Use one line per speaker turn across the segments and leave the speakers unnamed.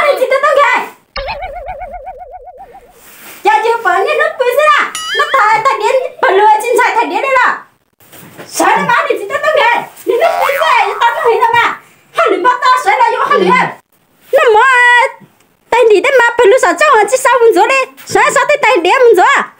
你记得等开。家就把你那不是啦，那他连本来精彩他连的了。啥他妈你记得等开，你那不是要打个黑的嘛？喊你妈打谁了又喊你？那么带你的妈本来啥叫我去烧工作的，啥得带连工作啊？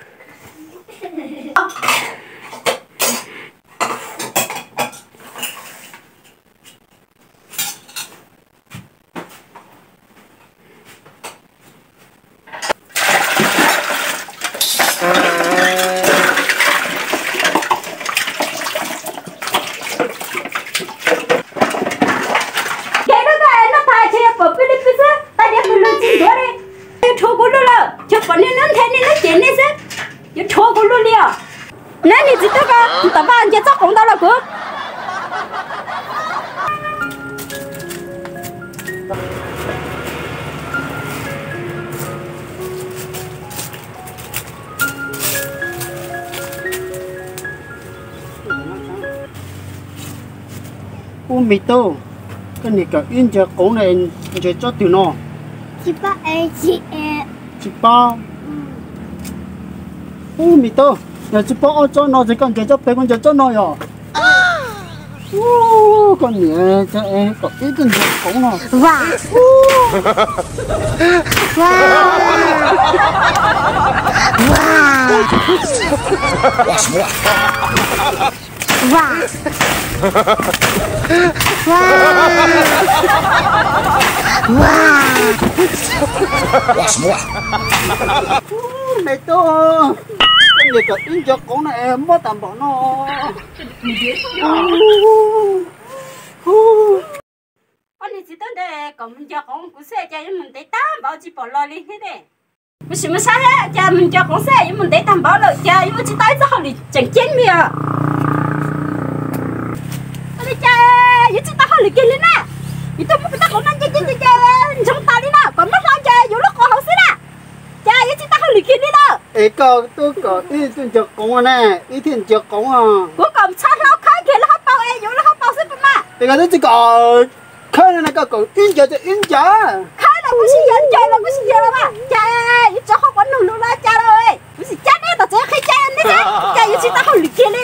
那你知道个？你打把人家找红到了哥。
我没到，跟你个人家讲呢，你就做掉喏。18。我没到。要去帮我做喏，就讲叫别个就做喏哟。哦，个年这个一定就讲了。
哇！哇！
哇什么哇？
哇！
哇什么哇？
没到。你个人家讲呢，没担保喏。
你别说了。你知道的，我们家公不是家人们得担保去保了的，嘿的。为什么啥呀？家们家公司人们得担保了，家因为去带着好你挣钱没有？我的家一直打好你给你啦，你都不知道我们家你从打你了，我们老家有了好好事啦。家一直打好你给你了。
个都个一天就讲呢，一天就讲啊。
我讲差老开给了好包有了好包是不嘛？
这个这个看了那个人家就人家。
看了不是人家了，不是人了嘛？家一直好玩弄弄了家了哎，不是家那到这还家那个，家一直打好你给你。